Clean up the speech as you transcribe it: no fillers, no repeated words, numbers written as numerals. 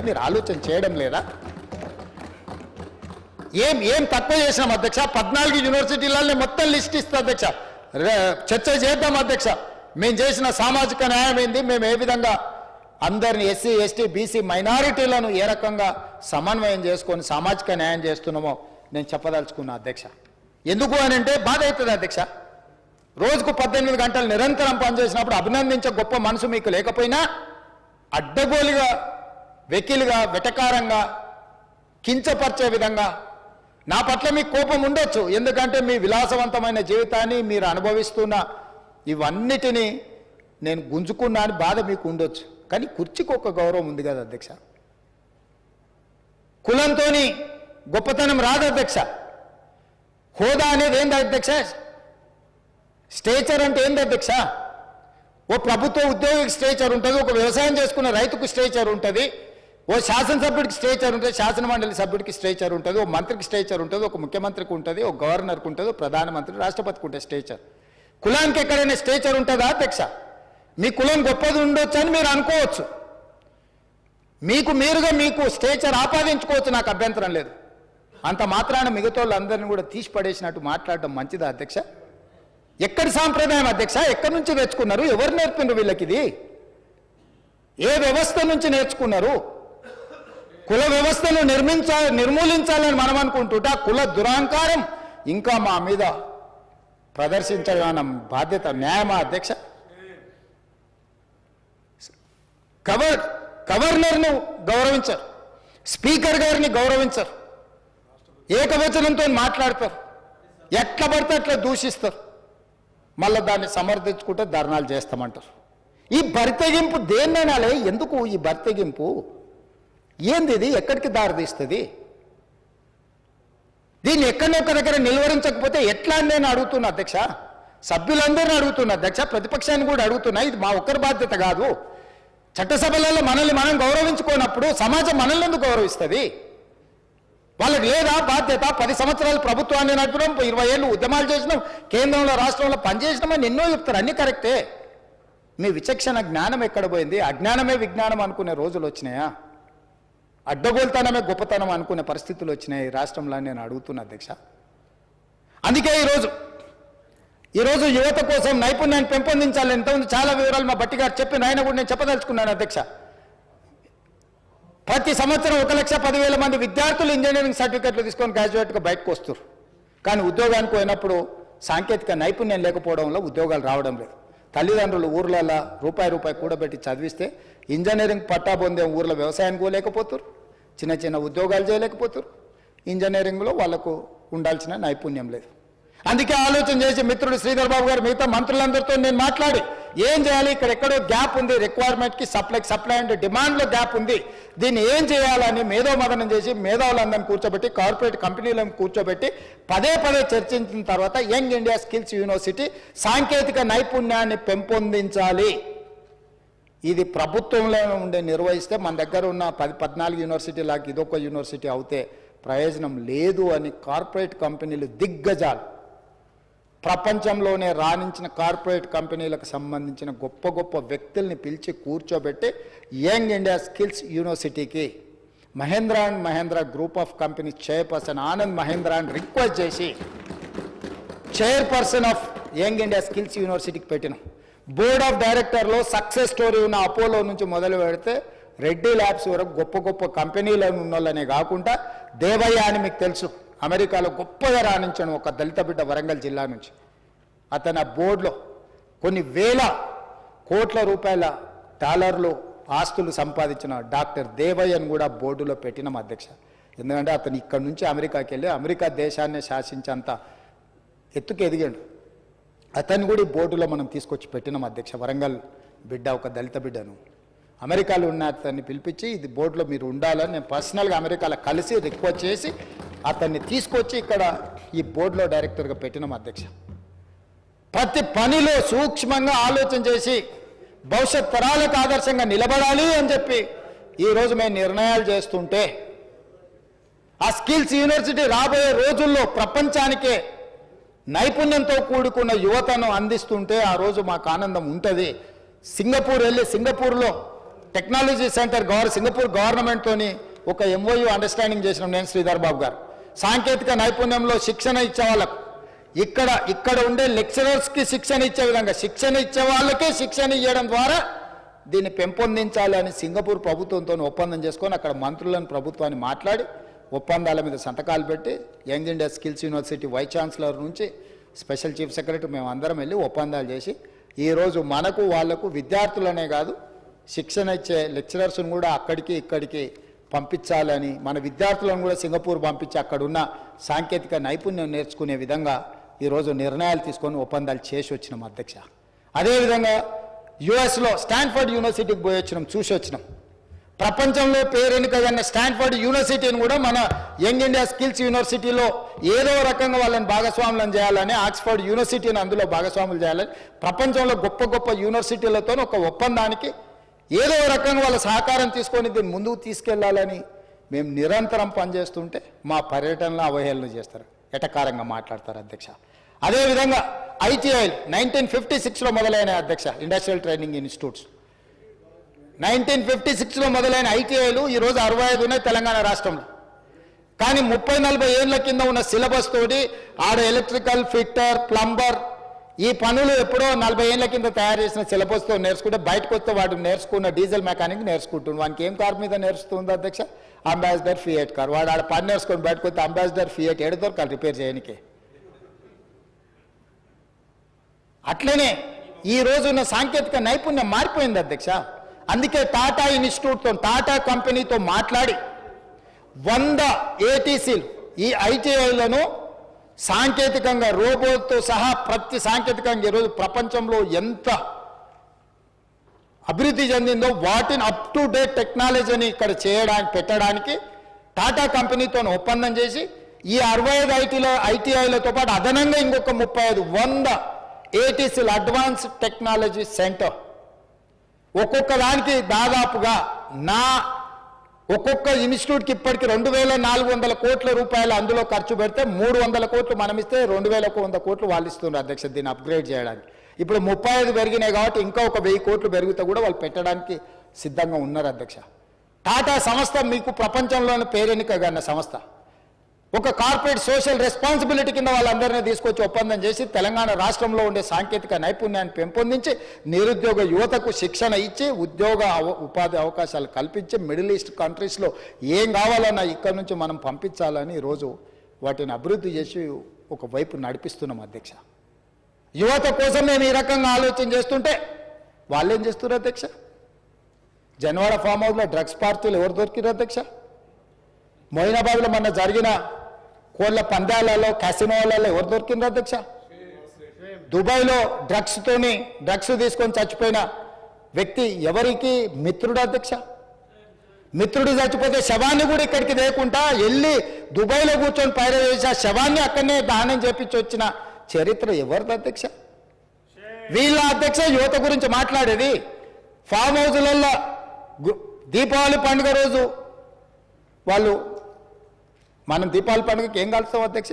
మీరు ఆలోచన చేయడం లేదా? ఏం తక్కువ చేసినాం అధ్యక్ష? 14 యూనివర్సిటీలలో మొత్తం లిస్ట్ ఇస్తా అధ్యక్ష, చర్చ చేద్దాం అధ్యక్ష. మేము చేసిన సామాజిక న్యాయం ఏంది, మేము ఏ విధంగా అందరిని ఎస్సీ ఎస్టీ బీసీ మైనారిటీలను ఏ రకంగా సమన్వయం చేసుకొని సామాజిక న్యాయం చేస్తున్నామో నేను చెప్పదలుచుకున్నా అధ్యక్ష. ఎందుకు అని అంటే బాధ అవుతుంది అధ్యక్ష. రోజుకు 18 గంటలు నిరంతరం పనిచేసినప్పుడు అభినందించే గొప్ప మనసు మీకు లేకపోయినా అడ్డగోలుగా వెకిలుగా వెటకారంగా కించపరిచే విధంగా నా పట్ల మీకు కోపం ఉండొచ్చు. ఎందుకంటే మీ విలాసవంతమైన జీవితాన్ని మీరు అనుభవిస్తున్న ఇవన్నిటినీ నేను గుంజుకున్నా అని బాధ మీకు ఉండొచ్చు. కానీ కుర్చీకి ఒక గౌరవం ఉంది కదా అధ్యక్ష. కులంతో గొప్పతనం రాదు అధ్యక్ష. హోదా అనేది ఏంది అధ్యక్ష? స్టేచర్ అంటే ఏంది అధ్యక్ష? ఓ ప్రభుత్వ ఉద్యోగికి స్టేచర్ ఉంటుంది, ఒక వ్యవసాయం చేసుకున్న రైతుకు స్టేచర్ ఉంటుంది, ఓ శాసనసభ్యుడికి స్టేచర్ ఉంటుంది, శాసనమండలి సభ్యుడికి స్టేచర్ ఉంటుంది, ఓ మంత్రికి స్టేచర్ ఉంటుంది, ఒక ముఖ్యమంత్రికి ఉంటుంది, ఒక గవర్నర్కి ఉంటుంది, ప్రధానమంత్రి రాష్ట్రపతికి ఉంటుంది స్టేచర్. కులానికి ఎక్కడైనా స్టేచర్ ఉంటుందా అధ్యక్ష? మీ కులం గొప్పది ఉండొచ్చు అని మీరు అనుకోవచ్చు, మీరుగా మీకు స్టేచర్ ఆపాదించుకోవచ్చు, నాకు అభ్యంతరం లేదు. అంత మాత్రాన మిగతా వాళ్ళందరినీ కూడా తీసి పడేసినట్టు మాట్లాడడం మంచిదా అధ్యక్ష? ఎక్కడి సాంప్రదాయం అధ్యక్ష? ఎక్కడి నుంచి తెచ్చుకున్నారు? ఎవరు నేర్పినారు వీళ్ళకి? ఇది ఏ వ్యవస్థ నుంచి నేర్చుకున్నారు? కుల వ్యవస్థను నిర్మూలించాలని మనం అనుకుంటుంటే కుల దురహంకారం ఇంకా మా మీద ప్రదర్శించడం బాధ్యత న్యాయమా అధ్యక్ష? గవర్నర్ను గౌరవించరు, స్పీకర్ గారిని గౌరవించరు, ఏకవచనంతో మాట్లాడతారు, ఎట్లా పడితే అట్లా దూషిస్తారు, మళ్ళీ దాన్ని సమర్థించుకుంటే ధర్నాలు చేస్తామంటారు. ఈ బరితెగింపు దేన్ననాలే? ఎందుకు ఈ బరితెగింపు? ఏంది ఇది? ఎక్కడికి దారితీస్తుంది? దీన్ని ఎక్కడొక్క దగ్గర నిలువరించకపోతే ఎట్లా అని నేను అడుగుతున్నా అధ్యక్ష. సభ్యులందరినీ అడుగుతున్నా అధ్యక్ష, ప్రతిపక్షాన్ని కూడా అడుగుతున్నా. ఇది మా ఒక్కరి బాధ్యత కాదు. చట్టసభలలో మనల్ని మనం గౌరవించుకోనప్పుడు సమాజం మనల్ని ఎందుకు గౌరవిస్తుంది? వాళ్ళకి లేదా బాధ్యత? 10 సంవత్సరాలు ప్రభుత్వాన్ని నడిపినాం, 20 ఏళ్ళు ఉద్యమాలు చేసినాం, కేంద్రంలో రాష్ట్రంలో పనిచేసినామని ఎన్నో చెప్తారు, అన్నీ కరెక్టే. మీ విచక్షణ జ్ఞానం ఎక్కడ పోయింది? అజ్ఞానమే విజ్ఞానం అనుకునే రోజులు వచ్చినాయా? అడ్డగోలుతనమే గొప్పతనం అనుకునే పరిస్థితులు వచ్చినాయి ఈ రాష్ట్రంలో నేను అడుగుతున్నా అధ్యక్ష. అందుకే ఈరోజు యువత కోసం నైపుణ్యాన్ని పెంపొందించాలి. ఎంతమంది చాలా వివరాలు మా బట్టి గారు చెప్పిన ఆయన కూడా నేను చెప్పదలుచుకున్నాను అధ్యక్ష. ప్రతి సంవత్సరం 1,10,000 మంది విద్యార్థులు ఇంజనీరింగ్ సర్టిఫికెట్లు తీసుకొని గ్రాడ్యుయేట్గా బయటకు వస్తారు. కానీ ఉద్యోగానికి పోయినప్పుడు సాంకేతిక నైపుణ్యం లేకపోవడంలో ఉద్యోగాలు రావడం లేదు. తల్లిదండ్రులు ఊర్లలో రూపాయి కూడబెట్టి చదివిస్తే ఇంజనీరింగ్ పట్టా పొందే ఊర్లో వ్యవసాయానికి పోలేకపోతారు, చిన్న ఉద్యోగాలు చేయలేకపోతారు. ఇంజనీరింగ్లో వాళ్ళకు ఉండాల్సిన నైపుణ్యం లేదు. అందుకే ఆలోచన చేసి మిత్రుడు శ్రీధర్ బాబు గారు మిగతా మంత్రులందరితో నేను మాట్లాడి ఏం చేయాలి, ఇక్కడ ఎక్కడో గ్యాప్ ఉంది, రిక్వైర్మెంట్కి సప్లై అండ్ డిమాండ్లో గ్యాప్ ఉంది, దీన్ని ఏం చేయాలని మేధోమదనం చేసి మేధావులందరినీ కూర్చోబెట్టి కార్పొరేట్ కంపెనీలను కూర్చోబెట్టి పదే చర్చించిన తర్వాత యంగ్ ఇండియా స్కిల్స్ యూనివర్సిటీ సాంకేతిక నైపుణ్యాన్ని పెంపొందించాలి. ఇది ప్రభుత్వంలో ఉండే నిర్వహిస్తే మన దగ్గర ఉన్న 14 యూనివర్సిటీలకు ఇదొక యూనివర్సిటీ అవుతే ప్రయోజనం లేదు అని కార్పొరేట్ కంపెనీలు దిగ్గజాలు, ప్రపంచంలోనే రాణించిన కార్పొరేట్ కంపెనీలకు సంబంధించిన గొప్ప వ్యక్తుల్ని పిలిచి కూర్చోబెట్టి యంగ్ ఇండియా స్కిల్స్ యూనివర్సిటీకి Mahindra group of companies chairperson Anand మహేంద్రాని రిక్వెస్ట్ చేసి chairperson of Young India skills యూనివర్సిటీకి పెట్టినాం. బోర్డ్ ఆఫ్ డైరెక్టర్లో సక్సెస్ స్టోరీ ఉన్న అపోలో నుంచి మొదలు పెడితే రెడ్డి ల్యాబ్స్ వరకు గొప్ప కంపెనీలు ఉన్న వాళ్ళనే కాకుండా దేవయ్య అని మీకు తెలుసు, అమెరికాలో గొప్పగా రాణించాను ఒక దళిత బిడ్డ వరంగల్ జిల్లా నుంచి. అతను ఆ బోర్డులో కొన్ని వేల కోట్ల రూపాయల డాలర్లు ఆస్తులు సంపాదించిన డాక్టర్ దేవయ్యను కూడా బోర్డులో పెట్టినాం అధ్యక్ష. ఎందుకంటే అతను ఇక్కడ నుంచి అమెరికాకి వెళ్ళి అమెరికా దేశాన్ని శాసించేంత ఎత్తుకు ఎదిగాడు. అతను కూడా ఈ బోర్డులో మనం తీసుకొచ్చి పెట్టినాం అధ్యక్ష. వరంగల్ బిడ్డ ఒక దళిత బిడ్డను అమెరికాలో ఉన్న అతన్ని పిలిపించి ఇది బోర్డులో మీరు ఉండాలని నేను పర్సనల్గా అమెరికాలో కలిసి రిక్వెస్ట్ చేసి అతన్ని తీసుకొచ్చి ఇక్కడ ఈ బోర్డులో డైరెక్టర్గా పెట్టినాం అధ్యక్ష. ప్రతి పనిలో సూక్ష్మంగా ఆలోచన చేసి భవిష్యత్ తరాలకు ఆదర్శంగా నిలబడాలి అని చెప్పి ఈరోజు మేము నిర్ణయాలు చేస్తుంటే ఆ స్కిల్స్ యూనివర్సిటీ రాబోయే రోజుల్లో ప్రపంచానికే నైపుణ్యంతో కూడుకున్న యువతను అందిస్తుంటే ఆ రోజు మాకు ఆనందం ఉంటుంది. సింగపూర్ వెళ్ళి సింగపూర్లో టెక్నాలజీ సెంటర్ సింగపూర్ గవర్నమెంట్తోని ఒక ఎంఓయూ అండర్స్టాండింగ్ చేసినాం నేను శ్రీధర్ బాబు గారు. సాంకేతిక నైపుణ్యంలో శిక్షణ ఇచ్చే వాళ్ళకు ఇక్కడ ఉండే లెక్చరర్స్కి శిక్షణ ఇచ్చే విధంగా శిక్షణ ఇచ్చే వాళ్ళకే శిక్షణ ఇవ్వడం ద్వారా దీన్ని పెంపొందించాలి అని సింగపూర్ ప్రభుత్వంతో ఒప్పందం చేసుకొని అక్కడ మంత్రులను ప్రభుత్వాన్ని మాట్లాడి ఒప్పందాల మీద సంతకాలు పెట్టి young India skills university vice chancellor నుంచి స్పెషల్ చీఫ్ సెక్రటరీ మేము అందరం వెళ్ళి ఒప్పందాలు చేసి ఈరోజు మనకు వాళ్లకు విద్యార్థులనే కాదు శిక్షణ ఇచ్చే లెక్చరర్స్ను కూడా అక్కడికి ఇక్కడికి పంపించాలని మన విద్యార్థులను కూడా సింగపూర్ పంపించి అక్కడున్న సాంకేతిక నైపుణ్యం నేర్చుకునే విధంగా ఈరోజు నిర్ణయాలు తీసుకొని ఒప్పందాలు చేసి వచ్చినాం అధ్యక్ష. అదేవిధంగా యుఎస్లో స్టాన్ఫర్డ్ యూనివర్సిటీకి పోయి వచ్చినాం, చూసి వచ్చినాం. ప్రపంచంలో పేరెన్నికగన్న స్టాన్ఫర్డ్ యూనివర్సిటీని కూడా మన యంగ్ ఇండియా స్కిల్స్ యూనివర్సిటీలో ఏదో రకంగా వాళ్ళని భాగస్వాములను చేయాలని, ఆక్స్ఫర్డ్ యూనివర్సిటీని అందులో భాగస్వాములు చేయాలని ప్రపంచంలో గొప్ప గొప్ప యూనివర్సిటీలతో ఒక ఒప్పందానికి ఏదో రకంగా వాళ్ళ సహకారం తీసుకొని దీన్ని ముందుకు తీసుకెళ్లాలని మేము నిరంతరం పనిచేస్తుంటే మా పర్యటనలో అవహేళన చేస్తారు, ఎటకారంగా మాట్లాడతారు అధ్యక్ష. అదేవిధంగా ఐటీఐలు 1956లో మొదలైన అధ్యక్ష ఇండస్ట్రియల్ ట్రైనింగ్ ఇన్స్టిట్యూట్స్ 1956లో మొదలైన ఐటీఐలు ఈరోజు 65 ఉన్నాయి తెలంగాణ రాష్ట్రంలో. కానీ 30-40 ఏళ్ల కింద ఉన్న సిలబస్ తోటి ఆడ ఎలక్ట్రికల్ ఫిట్టర్ ప్లంబర్ ఈ పనులు ఎప్పుడో 40 ఏళ్ల కింద తయారు చేసిన సిలబస్తో నేర్చుకుంటే బయటకు వస్తే వాడు నేర్చుకున్న డీజిల్ మెకానిక్ నేర్చుకుంటుంది. వానికి ఏం కార్ మీద నేర్చుతుంది అధ్యక్ష? Ambassador fiat car. వాడు ఆడ పని నేర్చుకొని బయటకు వస్తే అంబాసిడర్ ఫియట్ ఏడు దొరకాలి రిపేర్ చేయడానికి. అట్లనే ఈ రోజున్న సాంకేతిక నైపుణ్యం మారిపోయింది అధ్యక్ష. అందుకే టాటా ఇన్స్టిట్యూట్తో టాటా కంపెనీతో మాట్లాడి 100 ఏటీసీలు ఈ ఐటీఐలను సాంకేతికంగా రోబోట్తో సహా ప్రతి సాంకేతికంగా ఈరోజు ప్రపంచంలో ఎంత అభివృద్ధి చెందిందో వాటిని అప్ టు డేట్ టెక్నాలజీని ఇక్కడ పెట్టడానికి టాటా కంపెనీతో ఒప్పందం చేసి ఈ 65 ఐటీఐలతో పాటు అదనంగా ఇంకొక 100 ఏటీసీలు అడ్వాన్స్ టెక్నాలజీ సెంటర్ ఒక్కొక్క దానికి దాదాపుగా ఒక్కొక్క ఇన్స్టిట్యూట్కి ఇప్పటికి 2400 కోట్ల రూపాయలు అందులో ఖర్చు పెడితే 300 కోట్లు మనం ఇస్తే 2100 కోట్లు వాళ్ళు ఇస్తున్నారు అధ్యక్ష దీన్ని అప్గ్రేడ్ చేయడానికి. ఇప్పుడు 35 పెరిగినాయి కాబట్టి ఇంకా ఒక 1000 కోట్లు పెరిగితే కూడా వాళ్ళు పెట్టడానికి సిద్ధంగా ఉన్నారు అధ్యక్ష. టాటా సంస్థ మీకు ప్రపంచంలోని పేరెన్నికగన్న సంస్థ. ఒక కార్పొరేట్ సోషల్ రెస్పాన్సిబిలిటీ కింద వాళ్ళందరినీ తీసుకొచ్చి ఒప్పందం చేసి తెలంగాణ రాష్ట్రంలో ఉండే సాంకేతిక నైపుణ్యాన్ని పెంపొందించి నిరుద్యోగ యువతకు శిక్షణ ఇచ్చి ఉపాధి అవకాశాలు కల్పించి మిడిల్ ఈస్ట్ కంట్రీస్లో ఏం కావాలన్నా ఇక్కడ నుంచి మనం పంపించాలని ఈరోజు వాటిని అభివృద్ధి చేసి ఒకవైపు నడిపిస్తున్నాం అధ్యక్ష. యువత కోసం మేము ఈ రకంగా ఆలోచన చేస్తుంటే వాళ్ళు ఏం చేస్తున్నారు అధ్యక్ష? జన్వాడ ఫామ్ హౌస్లో డ్రగ్స్ పార్టీలు ఎవరు దొరికిరు అధ్యక్ష? మొయినాబాద్లో మొన్న జరిగిన కోళ్ళ పందాలలో క్యాసినోలలో ఎవరు దొరికిండ్రు అధ్యక్ష? దుబాయ్లో డ్రగ్స్ తీసుకొని చచ్చిపోయిన వ్యక్తి ఎవరికి మిత్రుడు అధ్యక్ష? మిత్రుడు చచ్చిపోతే శవాన్ని కూడా ఇక్కడికి తేకుండా వెళ్ళి దుబాయ్లో కూర్చొని పైర వేసి ఆ శవాన్ని అక్కడనే దానం చేపించి వచ్చిన చరిత్ర ఎవరిది అధ్యక్ష? వీళ్ళ అధ్యక్ష యువత గురించి మాట్లాడేది. ఫామ్ హౌజులలో దీపావళి పండుగ రోజు వాళ్ళు మనం దీపావళి పండుగకి ఏం కలుస్తాం అధ్యక్ష?